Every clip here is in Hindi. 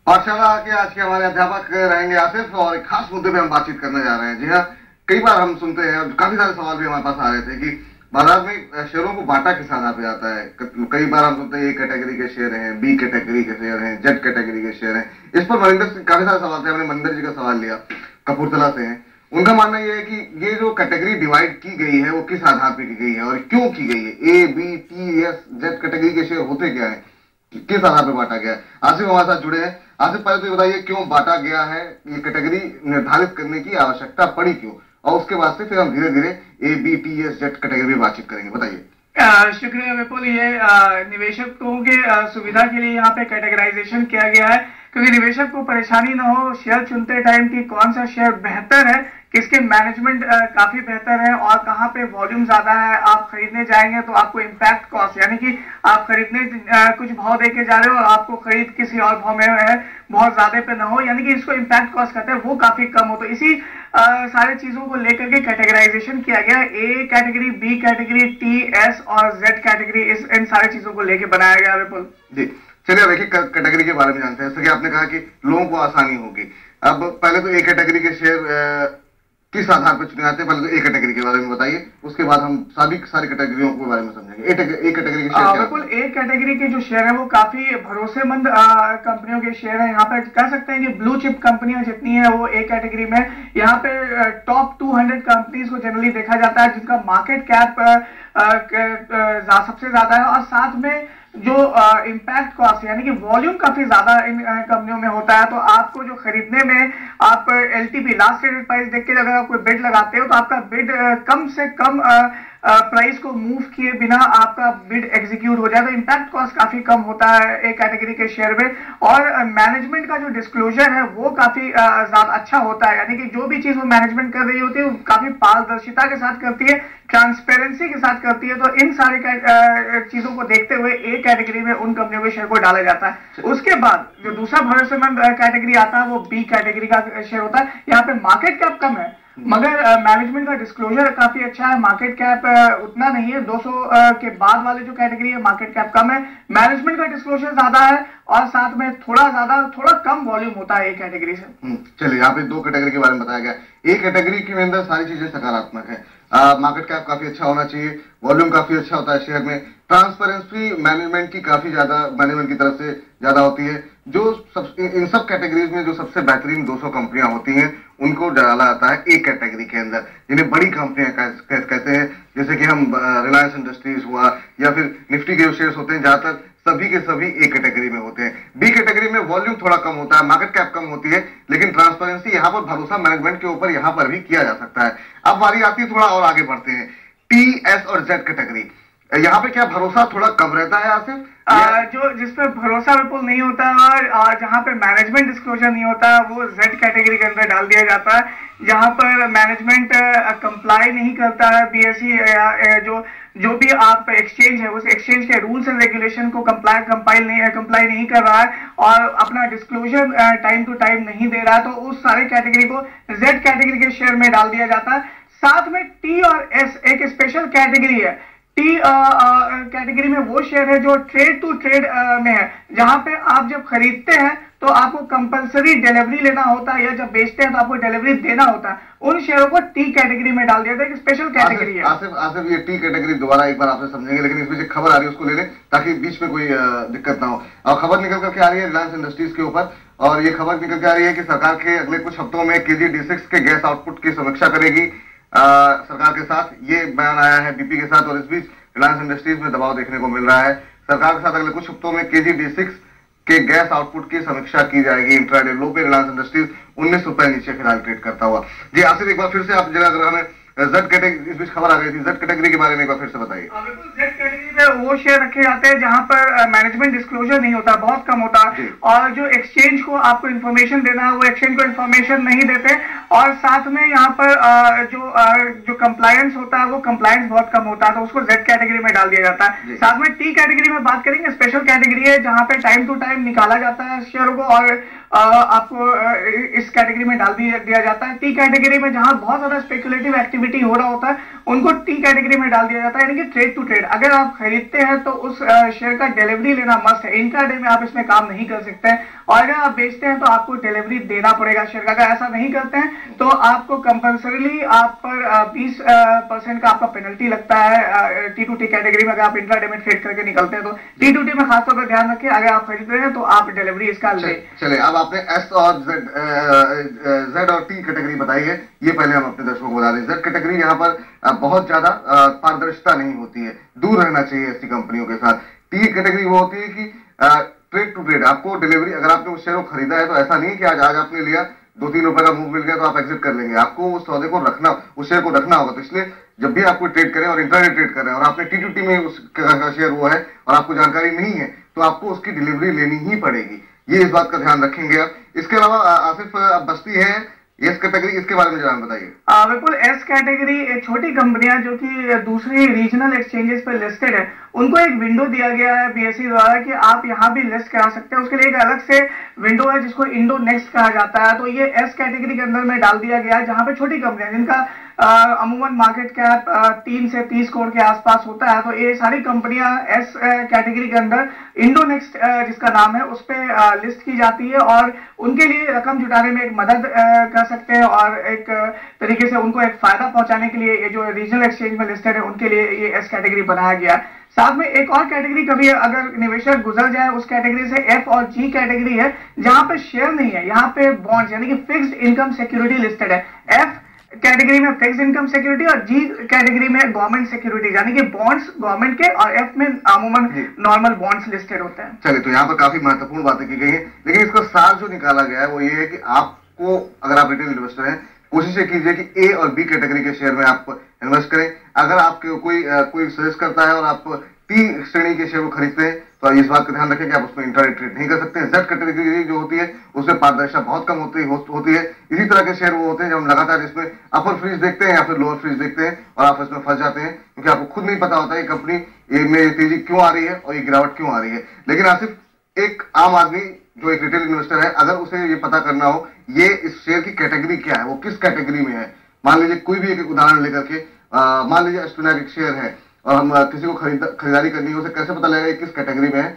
और शाला के आज के हमारे अध्यापक रहेंगे आसिफ, और एक खास मुद्दे पे हम बातचीत करने जा रहे हैं। जी हाँ, कई बार हम सुनते हैं और काफी सारे सवाल भी हमारे पास आ रहे थे कि बाजार में शेयरों को बांटा किस आधार पे जाता है। कई बार हम सुनते हैं ए कैटेगरी के शेयर हैं, बी कैटेगरी के शेयर हैं, जेड कैटेगरी के शेयर हैं। इस पर मनिंदर से काफी सारे सवाल थे। हमने मनिंदर जी का सवाल लिया, कपूरथला से हैं। उनका मानना यह है कि ये जो कैटेगरी डिवाइड की गई है वो किस आधार पे की गई है और क्यों की गई है। A B T S Z category के शेयर होते क्या है, किस आधार पे बांटा गया है। आसिफ हमारे साथ जुड़े हैं। आसिफ, पहले तो बताइए क्यों बांटा गया है, ये कैटेगरी निर्धारित करने की आवश्यकता पड़ी क्यों, और उसके बाद से फिर हम धीरे धीरे A B T S Z category में बातचीत करेंगे। बताइए। शुक्रिया विपुल। ये निवेशकों के सुविधा के लिए यहाँ पे कैटेगराइजेशन किया गया है, क्योंकि निवेशक को परेशानी ना हो शेयर चुनते टाइम की कौन सा शेयर बेहतर है, किसके मैनेजमेंट काफी बेहतर है और कहाँ पे वॉल्यूम ज्यादा है। आप खरीदने जाएंगे तो आपको इम्पैक्ट कॉस्ट, यानी कि आप खरीदने कुछ भाव देके जा रहे हो और आपको खरीद किसी और भाव में है, बहुत ज्यादा पे ना हो, यानी कि इसको इम्पैक्ट कॉस्ट कहते हैं, वो काफी कम हो। तो इसी सारे चीजों को लेकर के कैटेगराइजेशन किया गया। A category, B category, T S और जेड कैटेगरी, इन सारी चीजों को लेकर बनाया गया विपुल जी। चलिए देखिए, कैटेगरी के बारे में जानते हैं। जैसे कि आपने कहा कि लोगों को आसानी होगी। अब पहले तो ए कैटेगरी के शेयर किस आधार पर चुने जाते हैं, पहले तो ए कैटेगरी के बारे में बताइए, उसके बाद हम सारी कैटेगरियों के बारे में समझेंगे। ए कैटेगरी के शेयर बिल्कुल। ए कैटेगरी के जो शेयर है वो काफी भरोसेमंद कंपनियों के शेयर है। यहाँ पे कह सकते हैं कि ब्लू चिप कंपनियां जितनी है वो ए कैटेगरी में। यहाँ पे टॉप 200 कंपनीज को जनरली देखा जाता है जिनका मार्केट कैप सबसे ज्यादा है, और साथ में जो इम्पैक्ट कॉस्ट यानी कि वॉल्यूम काफी ज्यादा इन कंपनियों में होता है। तो आपको जो खरीदने में आप एलटीपी, लास्ट ट्रेडेड प्राइस देख के अगर आप कोई बिड लगाते हो तो आपका बिड कम से कम प्राइस को मूव किए बिना आपका बिड एग्जीक्यूट हो जाए, तो इम्पैक्ट कॉस्ट काफी कम होता है एक कैटेगरी के शेयर में। और मैनेजमेंट का जो डिस्क्लोजर है वो काफी ज्यादा अच्छा होता है, यानी कि जो भी चीज वो मैनेजमेंट कर रही होती है वो काफी पारदर्शिता के साथ करती है, ट्रांसपेरेंसी के साथ करती है। तो इन सारे चीजों को देखते हुए ए कैटेगरी में उन कंपनियों के शेयर को डाला जाता है। उसके बाद जो दूसरा भरोसेमंद कैटेगरी आता है वो बी कैटेगरी का शेयर होता है। यहाँ पे मार्केट कैप कम है मगर मैनेजमेंट का डिस्क्लोजर काफी अच्छा है। मार्केट कैप उतना नहीं है, 200 के बाद वाले जो कैटेगरी है मार्केट कैप कम है, मैनेजमेंट का डिस्क्लोजर ज्यादा है और साथ में थोड़ा कम वॉल्यूम होता है एक कैटेगरी से। चलिए, यहाँ पे दो कैटेगरी के बारे में बताया गया। एक कैटेगरी के अंदर सारी चीजें सकारात्मक है, मार्केट कैप काफी अच्छा होना चाहिए, वॉल्यूम काफी अच्छा होता है शेयर में, ट्रांसपेरेंसी मैनेजमेंट की काफी ज्यादा मैनेजमेंट की तरफ से ज्यादा होती है। जो इन सब कैटेगरीज में जो सबसे बेहतरीन 200 कंपनियां होती हैं उनको डाला जाता है एक कैटेगरी के अंदर, जिन्हें बड़ी कंपनियां कहते हैं। जैसे कि हम रिलायंस इंडस्ट्रीज हुआ या फिर निफ्टी के शेयर्स होते हैं, ज्यादातर सभी के सभी एक कैटेगरी में होते हैं। बी कैटेगरी में वॉल्यूम थोड़ा कम होता है, मार्केट कैप कम होती है, लेकिन ट्रांसपेरेंसी यहाँ पर भरोसा मैनेजमेंट के ऊपर यहाँ पर भी किया जा सकता है। अब बारी आती है, थोड़ा और आगे बढ़ते हैं, टी एस और जेड कैटेगरी। यहाँ पे क्या भरोसा थोड़ा कम रहता है आसिफ? जो जिसपे भरोसा बिल्कुल नहीं होता है और जहाँ पे मैनेजमेंट डिस्क्लोजर नहीं होता है वो जेड कैटेगरी के अंदर डाल दिया जाता है। जहाँ पर मैनेजमेंट कंप्लाई नहीं करता है बीएसई जो भी आप एक्सचेंज है उस एक्सचेंज के रूल्स एंड रेगुलेशन को कंप्लाई नहीं कर रहा है और अपना डिस्क्लोजर टाइम टू टाइम नहीं दे रहा है, तो उस सारे कैटेगरी को जेड कैटेगरी के शेयर में डाल दिया जाता है। साथ में टी और एस एक स्पेशल कैटेगरी है। टी कैटेगरी में वो शेयर है जो ट्रेड टू ट्रेड में है, जहां पे आप जब खरीदते हैं तो आपको कंपलसरी डिलीवरी लेना होता है या जब बेचते हैं तो आपको डिलीवरी देना होता है। उन शेयरों को टी कैटेगरी में डाल दिया जाता है, एक स्पेशल कैटेगरी है। आसिफ ये टी कैटेगरी दोबारा एक बार आपसे समझेंगे, लेकिन इसमें जो खबर आ रही है उसको ले लें ताकि बीच में कोई दिक्कत ना हो। और खबर निकल करके आ रही है रिलायंस इंडस्ट्रीज के ऊपर, और ये खबर निकल के आ रही है कि सरकार के अगले कुछ हफ्तों में केजी D6 के गैस आउटपुट की समीक्षा करेगी सरकार के साथ। ये बयान आया है बीपी के साथ, और इस बीच रिलायंस इंडस्ट्रीज में दबाव देखने को मिल रहा है। सरकार के साथ अगले कुछ हफ्तों में केजी D6 के गैस आउटपुट की समीक्षा की जाएगी। इंट्राडे लो पे रिलायंस इंडस्ट्रीज 19 रुपए नीचे फिलहाल ट्रेड करता हुआ। जी आसिफ, एक बार फिर से आप जगह अगर हमें जेड कैटेगरी, इस बीच खबर आ गई थी, जेड कैटेगरी के बारे में एक बार फिर से बताइए। बिल्कुल, जेड कैटेगरी में वो शेयर रखे जाते हैं जहां पर मैनेजमेंट डिस्क्लोजर नहीं होता, बहुत कम होता है, और जो एक्सचेंज को आपको इन्फॉर्मेशन देना है वो एक्सचेंज को इन्फॉर्मेशन नहीं देते, और साथ में यहाँ पर जो कंप्लायंस होता है वो कंप्लायंस बहुत कम होता है, तो उसको जेड कैटेगरी में डाल दिया जाता है। साथ में टी कैटेगरी में बात करेंगे, स्पेशल कैटेगरी है जहां पे टाइम टू टाइम निकाला जाता है शेयरों को, और आपको इस कैटेगरी में डाल दिया जाता है। टी कैटेगरी में जहां बहुत ज्यादा स्पेकुलेटिव एक्टिविटी हो रहा होता है उनको टी कैटेगरी में डाल दिया जाता है, यानी कि ट्रेड टू ट्रेड। अगर आप खरीदते हैं तो उस शेयर का डिलीवरी लेना मस्ट है, इंट्राडे में आप इसमें काम नहीं कर सकते हैं, और अगर आप बेचते हैं तो आपको डिलीवरी देना पड़ेगा शेयर का। अगर ऐसा नहीं करते हैं तो आपको कंपल्सरीली आप पर 20% का आपका पेनल्टी लगता है टी टू टी कैटेगरी में, अगर आप इंट्राडे में ट्रेड करके निकलते हैं तो। टी टू टी में खासतौर पर ध्यान रखें, अगर आप खरीद रहे हैं तो आप डिलीवरी इसका ले। चलिए, अब आपने एस और जेड और टी कैटेगरी बताई है, ये पहले हम अपने दर्शकों को बता दें। जेड कैटेगरी यहाँ पर बहुत ज्यादा पारदर्शिता नहीं होती है, दूर रहना चाहिए ऐसी कंपनियों के साथ। टी कैटेगरी वो होती है कि ट्रेड टू ट्रेड, आपको डिलीवरी, अगर आपने उस शेयर को खरीदा है तो ऐसा नहीं कि आज आपने लिया, 2-3 रुपए का मूव मिल गया तो आप एग्जिट कर लेंगे, आपको उस सौदे को रखना, उस शेयर को रखना होगा। तो इसलिए जब भी आपको ट्रेड करें और इंट्राडे ट्रेड कर रहे हैं और आपने टी टू टी में उस शेयर हुआ है और आपको जानकारी नहीं है तो आपको उसकी डिलीवरी लेनी ही पड़ेगी, ये इस बात का ध्यान रखेंगे आप। इसके अलावा आसिफ बस्ती है एस कैटेगरी, इसके बारे में जरा बताइए। बिल्कुल, एस कैटेगरी एक छोटी कंपनियां जो कि दूसरी रीजनल एक्सचेंजेस पर लिस्टेड है, उनको एक विंडो दिया गया है बीएसई द्वारा कि आप यहाँ भी लिस्ट करा सकते हैं। उसके लिए एक अलग से विंडो है जिसको इंडो नेक्स्ट कहा जाता है, तो ये एस कैटेगरी के अंदर में डाल दिया गया है, जहां पे छोटी कंपनियां जिनका अमूमन मार्केट कैप 3 से 30 करोड़ के आसपास होता है, तो ये सारी कंपनियां एस कैटेगरी के अंदर इंडो नेक्स्ट जिसका नाम है उस पर लिस्ट की जाती है, और उनके लिए रकम जुटाने में एक मदद कर सकते हैं, और एक तरीके से उनको एक फायदा पहुंचाने के लिए ये जो रीजनल एक्सचेंज में लिस्टेड है उनके लिए ये एस कैटेगरी बनाया गया। साथ में एक और कैटेगरी, कभी अगर निवेशक गुजर जाए उस कैटेगरी से, एफ और जी कैटेगरी है, जहां पे शेयर नहीं है, यहाँ पे बॉन्ड्स यानी कि फिक्स्ड इनकम सिक्योरिटी लिस्टेड है। एफ कैटेगरी में फिक्स्ड इनकम सिक्योरिटी और जी कैटेगरी में गवर्नमेंट सिक्योरिटी यानी कि बॉन्ड्स गवर्नमेंट के, और एफ में अमूमन नॉर्मल बॉन्ड्स लिस्टेड होते हैं। चलिए, तो यहाँ पर काफी महत्वपूर्ण बातें की गई है, लेकिन इसका सार जो निकाला गया है वो ये है कि आपको, अगर आप रिटेल इन्वेस्टर हैं, कोशिश कीजिए कि ए और बी कैटेगरी के शेयर में आप इन्वेस्ट करें। अगर आपके कोई सजेस्ट करता है और आप टी श्रेणी के शेयर को खरीदते हैं तो इस बात का ध्यान रखें कि आप उसमें इंट्राडे ट्रेड नहीं कर सकते। जेड कैटेगरी जो होती है उसमें पारदर्शिता बहुत कम होती है। इसी तरह के शेयर वो होते हैं जब हम लगातार इसमें अपर फ्रीज देखते हैं या फिर लोअर फ्रीज देखते हैं और आप इसमें फंस जाते हैं, क्योंकि आपको खुद नहीं पता होता है कंपनी में तेजी क्यों आ रही है और ये गिरावट क्यों आ रही है। लेकिन आसिफ, एक आम आदमी जो एक रिटेल इन्वेस्टर है, अगर उसे ये पता करना हो ये इस शेयर की कैटेगरी क्या है, वो किस कैटेगरी में है, मान लीजिए कोई भी एक उदाहरण लेकर के, मान लीजिए एस्ट्रोनैट एक शेयर है और हम किसी को खरीदारी करनी है, उसे कैसे पता लगेगा किस कैटेगरी में है,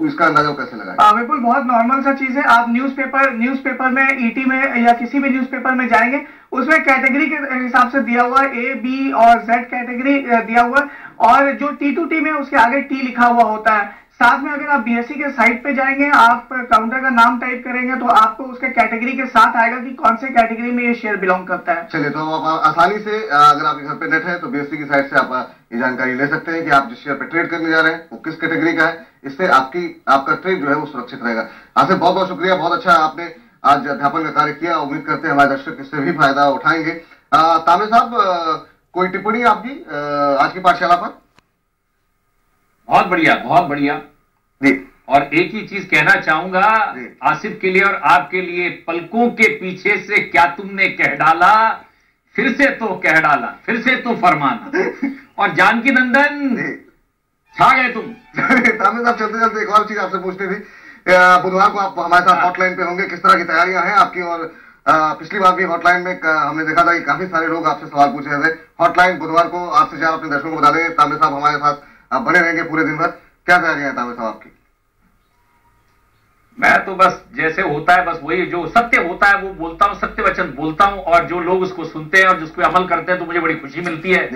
इसका अंदाजा कैसे लगाएगा? बिल्कुल, बहुत नॉर्मल सा चीज है। आप न्यूज़पेपर में, ईटी में या किसी भी न्यूज़पेपर में जाएंगे, उसमें कैटेगरी के हिसाब से दिया हुआ है, ए, बी और जेड कैटेगरी दिया हुआ है, और जो टी टू टी में उसके आगे टी लिखा हुआ होता है। साथ में अगर आप बीएसई के साइट पे जाएंगे, आप काउंटर का नाम टाइप करेंगे तो आपको उसके कैटेगरी के साथ आएगा कि कौन से कैटेगरी में ये शेयर बिलोंग करता है। चलिए, तो आप आसानी से, अगर आपके घर पे नेट है तो बीएसई की साइट से आप ये जानकारी ले सकते हैं कि आप जिस शेयर पे ट्रेड करने जा रहे हैं वो किस कैटेगरी का है। इससे आपका ट्रेड जो है वो सुरक्षित रहेगा। आपसे बहुत बहुत शुक्रिया, बहुत अच्छा आपने आज अध्यापन का कार्य किया। उम्मीद करते हैं हमारे दर्शक इससे भी फायदा उठाएंगे। तामिर साहब, कोई टिप्पणी आपकी आज की पाठशाला पर? बहुत बढ़िया, बहुत बढ़िया जी। और एक ही चीज कहना चाहूंगा आसिफ के लिए और आपके लिए, पलकों के पीछे से क्या तुमने कह डाला, फिर से तो कह डाला, फिर से तो फरमाना। और जानकी नंदन, छा गए तुम। तामिर साहब, चलते चलते एक और चीज आपसे पूछनी थी। बुधवार को आप हमारे साथ हॉटलाइन पे होंगे, किस तरह की तैयारियां हैं आपकी? और पिछली बार भी हॉटलाइन में हमने देखा था कि काफी सारे लोग आपसे सवाल पूछ रहे थे। हॉटलाइन बुधवार को 8 से 4 अपने दर्शकों को बता देंगे। तामिर साहब हमारे साथ बने रहेंगे पूरे दिन भर। क्या तैयारियां हैं तामिर साहब आपकी? मैं तो बस जैसे होता है, बस वही जो सत्य होता है वो बोलता हूँ, सत्य वचन बोलता हूँ, और जो लोग उसको सुनते हैं और जिसको अमल करते हैं तो मुझे बड़ी खुशी मिलती है।